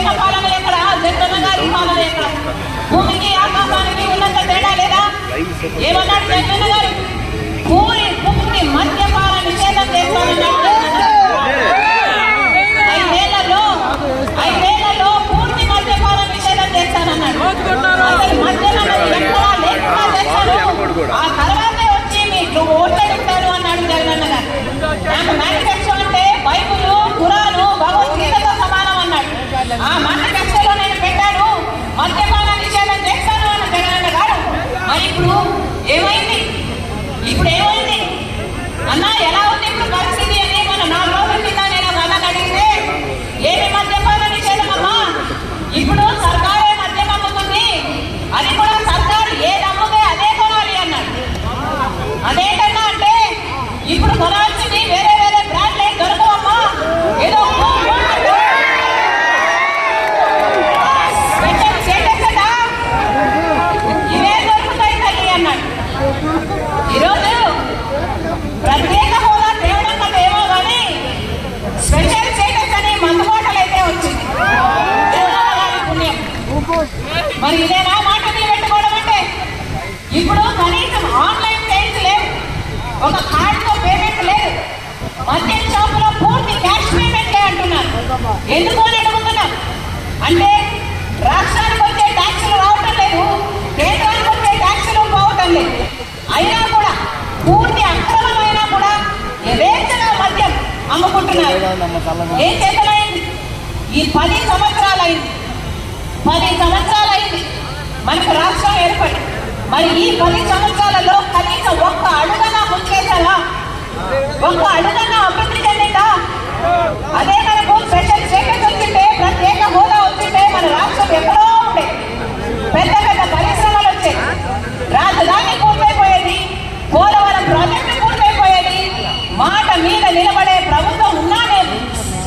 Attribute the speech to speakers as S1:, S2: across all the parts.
S1: ప్రేమ పాలన ఎక్కడ, జగన్ గారి పాలన ఎక్కడ? భూమికి ఆకాశానికి ఉన్నంత తేడా లేదా? ఏమన్నాడు జగన్ గారు? పూర్తి మద్యపాన నిషేధం చేస్తామన్నాడు. 5 ఏళ్లలో పూర్తి మద్యపాన నిషేధం చేస్తానన్నాడు. అసలు మద్యం అనేది ఎక్కడా లేకుండా చేస్తాను, ఆ తర్వాతే వచ్చి మీకు ఓట్లెడుతారు అన్నాడు జగన్ గారు. నాకు మేనిఫెస్టో అంటే బైబుల్, ఖురాను, భగవద్గీతతో సమానం అన్నాడు. ఆ మేనిఫెస్టోలో నేను పెట్టాను మద్యపాన నిషేధం చేస్తాను అన్న జగన్ గారు. మరి ఇప్పుడు ఏమైంది? అన్న ఎలా ఉంది ఇప్పుడు పరిస్థితి అని మన 4 రోజుల కింద నేను అన్నని అడిగితే, ఏమి మద్యపాన నిషేధం అమ్మా, ఇప్పుడు సర్కారే మద్యం అమ్ముతుంది, అది కూడా సర్కారు ఏది అమ్ముతే అదే కొనాలి అన్నాడు. అదేంటన్నా అంటే ఇప్పుడు కొనాల్సింది వేరే వేరే బ్రాండ్లు ఏం దొరకవమ్మా, ఏదో ఇవే దొరుకుతాయి తల్లి అన్నాడు. ఈరోజు ప్రత్యేక హోదా తేవడం వల్ల ఏమో కానీ స్పెషల్ స్టేటస్ అనే మందుబాటలు అయితే వచ్చింది. పుణ్యం. మరి ఇదేనా మాట పెట్టుకోవడం అంటే? ఇప్పుడు కనీసం ఆన్లైన్ సేల్స్ లేవు, ఒక కార్డుతో పేమెంట్ లేదు, మద్యం షాపులో పూర్తి క్యాష్ పేమెంట్లే అంటున్నారు. ఎందుకు అని అడుగుతున్నాం అంటే రాష్ట్రానికి వచ్చే ట్యాక్సులు రావటం లేదు, కేంద్రానికి వచ్చే ట్యాక్సులు పోవటం లేదు. అయినా కూడా పూర్తి అక్రమమైనా కూడా యథేచ్ఛగా మద్యం అమ్ముకుంటున్నారు. ఏం చేతనైంది? ఈ 10 సంవత్సరాలైంది మనకు రాష్ట్రం ఏర్పడి. మరి ఈ 10 సంవత్సరాలలో కనీసం ఒక్క అడుగన్నా ముంచేశారా? ఒక్క అడుగన్నా అభివృద్ధి చెందిందా? అదే మనకు స్పెషల్ స్టేటస్ వచ్చింటే, ప్రత్యేక హోదా వచ్చింటే మన రాష్ట్రం ఎక్కడో ఉండే, పెద్ద పెద్ద పరిశ్రమలు వచ్చాయి, రాజధాని పూర్తయిపోయేది, పోలవరం ప్రాజెక్టు పూర్తయిపోయేది, మాట మీద నిలబడే ప్రభుత్వం ఉన్నానే,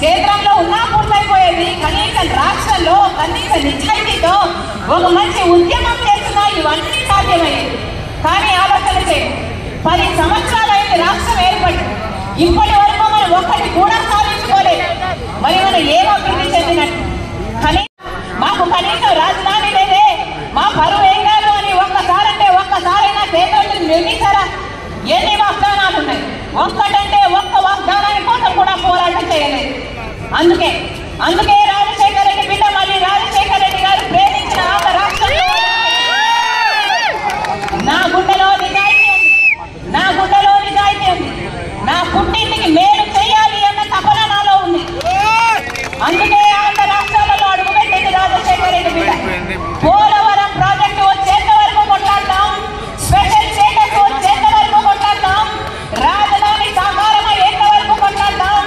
S1: కేంద్రంలో ఉన్నా పూర్తయిపోయేది. కనీసం రాష్ట్రంలో కనీస నిజాయితీతో ఒక మంచి ఉద్యమం చేస్తున్నా ఇవన్నీ సాధ్యమయ్యేది. కానీ ఆలోచన చేయండి, 10 సంవత్సరాలైంది రాష్ట్రం ఏర్పడి, ఇప్పటి వరకు మనం ఒక్కటి కూడా సాధించుకోలేదు. మరి మనం ఏం అభివృద్ధి చెందినట్టు? మాకు కనీసం రాజధాని లేదే, మా పరువు ఏం కాదు అని ఒక్కసారైనా కేంద్రం నిర్మించారా? ఎన్ని వాగ్దానాలు ఉన్నాయి? ఒక్కటంటే ఒక్క వాగ్దానాన్ని కోసం కూడా పోరాటం చేయలేదు. అందుకే రాజశేఖర రెడ్డి బిడ్డ మళ్ళీ రాజశేఖర రెడ్డి గారు ప్రేమించిన ఆంధ్ర రాష్ట్రంలో నా గుండెలో నిజాయితీ ఉంది, నా పుట్టింటికి మేలు చేయాలి అన్న తపన నాలో ఉంది. అందుకే ఆంధ్ర రాష్ట్రాలలో అడుగుపెట్టింది రాజశేఖర రెడ్డి బిడ్డ. పోలవరం ప్రాజెక్టు వచ్చేంత వరకు కొట్లాడతాం, స్పెషల్ స్టేటస్ వచ్చేంత వరకు కొట్లాడతాం, రాజధాని సాకారం అయ్యేంత వరకు కొట్లాడతాం.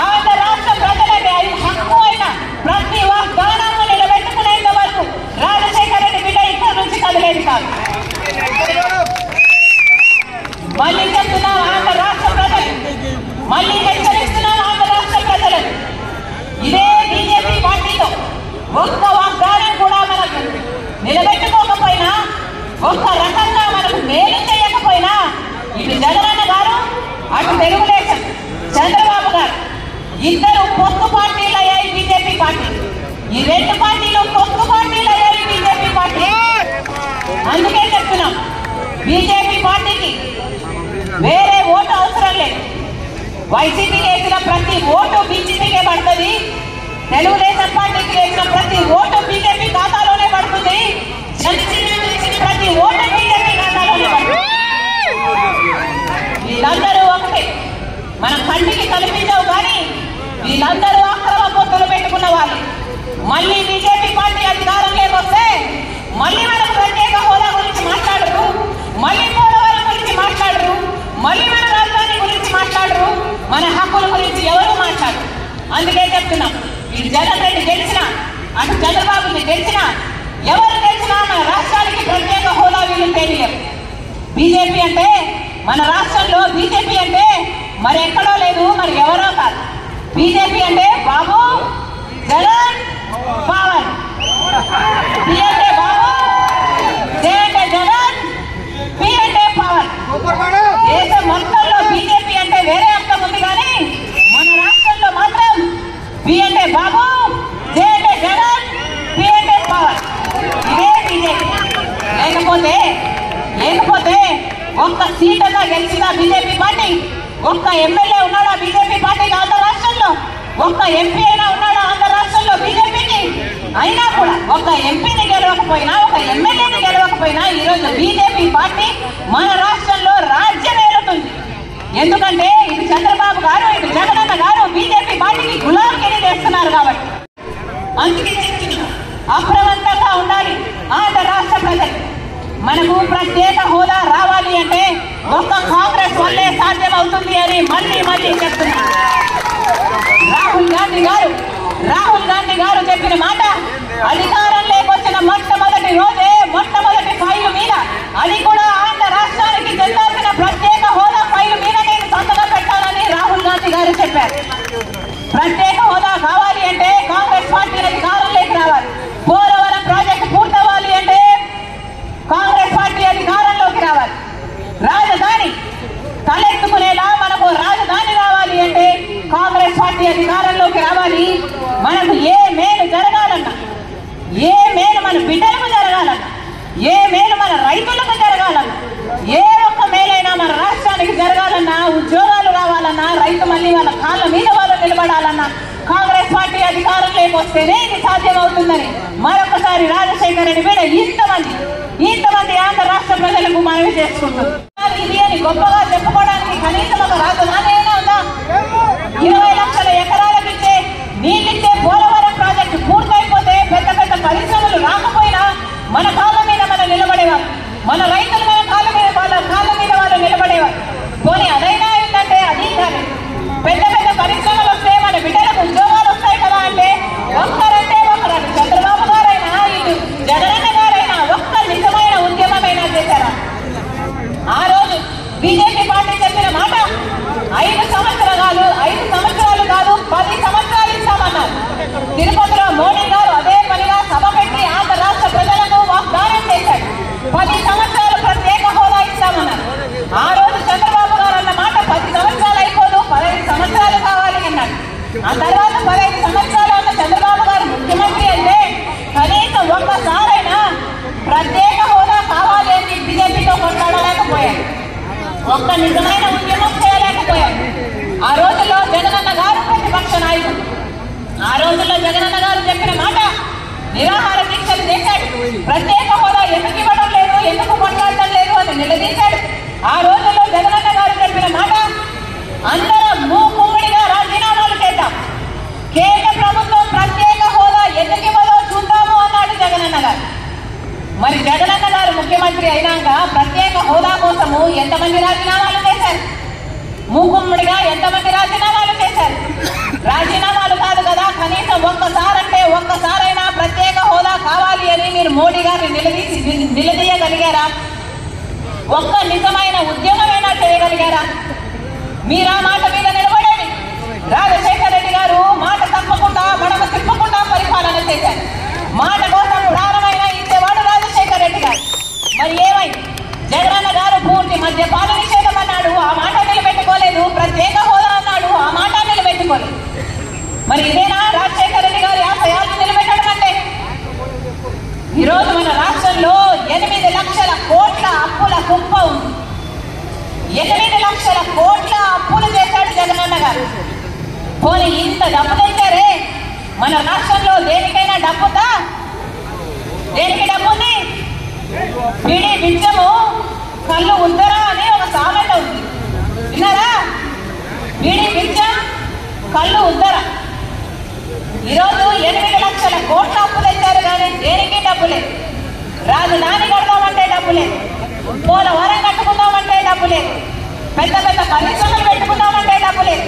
S1: ఆంధ్ర రాష్ట్ర ప్రజలకి హక్కు అయిన ప్రతి వాగ్దానాన్ని నిలబెట్టుకునేంత వరకు రాజశేఖర రెడ్డి బిడ్డ ఇక్కడి నుంచి కదిలేదు కాదు. మళ్ళీ చెప్తున్నాం ఆంధ్ర రాష్ట్ర ప్రజలు, మళ్ళీ హెచ్చరిస్తున్నాం ఆంధ్ర రాష్ట్ర ప్రజలు, ఇదే బీజేపీ పార్టీలో ఒక్క వాగ్దానం కూడా మనకు నిలబెట్టుకోకపోయినా, ఒక్క రకంగా మనకు మేలు చేయకపోయినా, ఇటు జగనన్న గారు, అటు తెలుగుదేశం చంద్రబాబు గారు ఇద్దరు పొత్తు పార్టీలు అయ్యాయి బీజేపీ పార్టీ. ఈ 2 పార్టీలు పొత్తు పార్టీలు అయ్యాయి బీజేపీ పార్టీ. అందుకే చెప్తున్నాం, బీజేపీ పార్టీకి వేరే ఓటు అవసరం లేదు. వైసీపీకి వేసిన ప్రతి ఓటు బీజేపీకే పడుతుంది, తెలుగుదేశం పార్టీకి వేసిన ప్రతి ఓటు బీజేపీ ఖాతాలోనే పడుతుంది, జనసేన వేసిన ప్రతి ఓటు బీజేపీ ఖాతాలోనే పడుతుంది. వీళ్ళందరూ ఒకటే, మన కంటికి కనిపించవు కానీ వీళ్ళందరూ అక్రమ పొత్తులు పెట్టుకున్న వాళ్ళు. మళ్ళీ బీజేపీ పార్టీ అధికారంలోకి వస్తే మళ్ళీ మనకు ప్రత్యేక హోదా గురించి మాట్లాడరు, మళ్ళీ పోలవరం గురించి మాట్లాడరు, మళ్ళీ మన రాజధాని గురించి మాట్లాడరు, మన హక్కుల గురించి ఎవరు మాట్లాడరు. అందుకే చెప్తున్నాం, ఇటు జగన్ రెడ్డి గెలిచినా, అటు చంద్రబాబుని గెలిచినా, ఎవరు గెలిచినా మన రాష్ట్రానికి ప్రత్యేక హోదా వీళ్ళు తెలియదు. బీజేపీ అంటే మన రాష్ట్రంలో బీజేపీ అంటే మరి ఎక్కడో లేదు, మరి ఎవరో కాదు. బీజేపీ అంటే బాబు, జగన్, పవన్. బి అంటే బాబు, జే అంటే జగన్, పి అంటే పవన్. దేశం మొత్తంలో బీజేపీ అంటే వేరే అర్థం ఉంది కానీ మన రాష్ట్రంలో మాత్రం బి అంటే బాబు, జే అంటే జగన్, లేకపోతే ఒక్క సీట్ అన్నా గెలిచిన బీజేపీ పార్టీ, ఒక్క ఎమ్మెల్యే ఉన్నాడా బీజేపీ పార్టీకి ఆంధ్ర రాష్ట్రంలో, ఒక్క ఎంపీ అయినా ఉన్నాడా ఆంధ్ర రాష్ట్రంలో బీజేపీకి? అయినా కూడా ఒక ఎంపీని గెలవకపోయినా, ఒక ఎమ్మెల్యేని గెలవకపోయినా ఈరోజు బీజేపీ పార్టీ మన రాష్ట్రంలో రాజ్యం ఏలుతుంది. ఎందుకంటే ఇటు చంద్రబాబు గారు, ఇటు జగనన్న గారు బీజేపీ పార్టీకి గులాంగిరి చేస్తున్నారు కాబట్టి. అందుకే అప్రమత్తంగా ఉండాలి ఆంధ్ర రాష్ట్ర ప్రజలు. మనకు ప్రత్యేక హోదా రావాలి అంటే ఒక్క కాంగ్రెస్ వల్లే సాధ్యం అవుతుంది అని మళ్ళీ చెప్తున్నారు. రాహుల్ గాంధీ గారు చెప్పిన మాట, అధికారంలోకి వచ్చిన మొట్టమొదటి ఫైలు మీద, అది కూడా ఆంధ్ర రాష్ట్రానికి చెందాల్సిన ప్రత్యేక హోదా ఫైలు మీద నేను సంతకం పెట్టాలని రాహుల్ గాంధీ గారు చెప్పారు. ప్రత్యేక హోదా కావాలి అంటే కాంగ్రెస్ పార్టీ అధికారంలోకి రావాలి. పోలవరం ప్రాజెక్టు పూర్తవ్వాలి అంటే కాంగ్రెస్ పార్టీ అధికారంలోకి రావాలి. రాజధాని తలెత్తుకునేలా మనకు రాజధాని రావాలి అంటే కాంగ్రెస్ పార్టీ అధికారంలోకి రావాలి. మనకు ఏ మేలు జరగాలన్నా, ఏ మేలు మన బిడ్డలకు జరగాలన్నా, ఏ మేలు మన రైతులకు జరగాలన్నా, ఏ ఒక్క మేలైనా మన రాష్ట్రానికి జరగాలన్నా, ఉద్యోగాలు రావాలన్నా, రైతు మళ్ళీ వాళ్ళ కాళ్ళ మీద వాళ్ళు నిలబడాలన్నా కాంగ్రెస్ పార్టీ అధికారంలోకి వస్తేనే ఇది సాధ్యమవుతుందని మరొకసారి రాజశేఖర రెడ్డి మీద ఇంతమంది ఆంధ్ర రాష్ట్ర ప్రజలకు మనవి చేసుకుంటున్నారు. ఇది అని గొప్పగా చెప్పుకోవడానికి కనీసం ఒక రాజధాని అయినా ఉందా? 20 లక్షల ఎకరాలకు నీళ్ళిచ్చే పోలవరం ప్రాజెక్టు పూర్తయిపోతే పెద్ద పరిశ్రమలు రాకపోయినా మన కాళ్ళ మీద మనం నిలబడేవారు, మన రైతులు మన కాళ్ళ మీద వాళ్ళు నిలబడేవారు. పోనీ అదైనా ఏంటంటే అది కానీ పెద్ద పరిశ్రమలు వస్తే మన బిడ్డలకు ఉద్యోగాలు వస్తాయి కదా అంటే ఒక్కరంటే ఒకరు, చంద్రబాబు గారైనా ఇటు జగనన్న గారైనా ఒక్క నిజమైన ఉద్యమమైనా చేశారా? ఆ రోజు బీజేపీ పార్టీ చెప్పిన మాట 5 సంవత్సరాలు కాదు 10 సంవత్సరాలు ఇస్తామన్నారు. తిరుపతిలో మోడీ గారు అదే పనిగా సభ పెట్టి ఆంధ్ర రాష్ట్ర ప్రజలకు వాగ్దానం చేశాడు. 10 సంవత్సరాలు ప్రత్యేక హోదా ఇస్తామన్నారు. ఆ రోజు చంద్రబాబు గారు అన్న మాట 10 సంవత్సరాలు అయిపోదు, 15 సంవత్సరాలు కావాలి అన్నాడు. ఆ తర్వాత 15 సంవత్సరాలు ఉన్న చంద్రబాబు గారు ముఖ్యమంత్రి అయితే కనీసం ఒక్కసారైనా ప్రత్యేక హోదా కావాలి అని బీజేపీతో కొట్లాడలేకపోయాడు, ఒక్క నిజమైన ఉద్యమం చేయలేకపోయాడు. ఆ రోజుల్లో జగనన్న గారు ప్రతిపక్ష నాయకుడు. ఆ రోజుల్లో జగనన్న గారు చెప్పిన మాట నిరాహార దీక్షలు చేశాడు. ప్రత్యేక హోదా ఎందుకు ఇవ్వడం లేదు, ఎందుకు కొట్లాడటం లేదు అని నిలదీశాడు. ఆ రోజుల్లో జగనన్న గారు చెప్పిన మాట, అందరం మూకుమ్మడిగా రాజీనామాలు చేద్దాం, కేంద్ర ప్రభుత్వం ప్రత్యేక హోదా ఎందుకు ఇవ్వదో చూద్దాము అన్నాడు జగనన్న గారు. మరి జగనన్న గారు ముఖ్యమంత్రి అయినాక ప్రత్యేక హోదా కోసము ఎంతమంది రాజీనామాలు చేశారు? మూకుమ్మడిగా ఎంతమంది రాజీనామాలు చేశారు? రాజీనామాలు కాదు కదా, కనీసం ఒక్కసారైనా ప్రత్యేక హోదా కావాలి అని మీరు మోడీ గారిని నిలదీయగలిగారా? ఒక్క నిజమైన ఉద్యమమైనా చేయగలిగారా? మీరు ఆ మాట మీద నిలబడేది. రాజశేఖర రెడ్డి గారు మాట తప్పకుండా మడమ తిప్పకుండా పరిపాలన చేశారు. మాట కోసం ప్రాణమైనా ఇచ్చేవాడు రాజశేఖర రెడ్డి గారు. మరి ఏమైంది? జగనన్న గారు పూర్తి మద్యపాన నిషేధం అన్నాడు, ఆ మాట నిలబెట్టుకోలేదు. ప్రత్యేక హోదా అన్నాడు, ఆ మాట నిలబెట్టుకోలేదు. మరి ఇదేనా రాజశేఖర రెడ్డి గారి ఆశయాలను నిలబెట్టడం అంటే? ఈరోజు మన రాష్ట్రంలో 8 లక్షల కోట్ల అప్పుల కుప్ప ఉంది. 8 లక్షల కోట్ల అప్పులు చేశాడు జగనన్న గారు. పోనీ ఇంత డబ్బు తెచ్చారే, మన రాష్ట్రంలో దేనికైనా డబ్బుతా? దేనికి డబ్బు ఉంది? పిడి బిచ్చము కళ్ళు ఉద్దరా అని ఒక సామెత ఉంది, విన్నారా? పిడి బిచ్చం కళ్ళు ఉద్దరా. ఈరోజు 8 లక్షల కోట్ల అప్పు తెచ్చారు కానీ దేనికి డబ్బు లేదు. రాజధాని కడదామంటే డబ్బు లేదు, పోలవరం కట్టుకుందామంటే డబ్బు లేదు, పెద్ద పరిశ్రమలు పెట్టుకుందామంటే డబ్బు లేదు,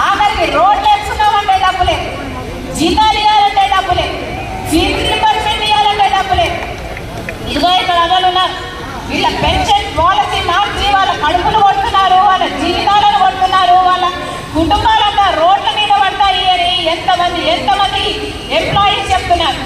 S1: ఆఖరికి రోడ్లు వేసుకుందామంటే డబ్బు లేదు, జీతాలు ఇవ్వాలంటే డబ్బు లేదు, ఫీజు రియంబర్స్మెంట్ ఇవ్వాలంటే డబ్బు లేదు. ఇదిగో ఇక్కడ అదలున్నారు, వీళ్ళ పెన్షన్ పాలసీ మార్చి వాళ్ళ కడుపులు కొడుతున్నారు, వాళ్ళ జీవితాలను కొడుతున్నారు, వాళ్ళ కుటుంబాలంతా రోడ్ల మీద పడతాయి అని ఎంతమంది ఎంప్లాయీస్ చెప్తున్నారు.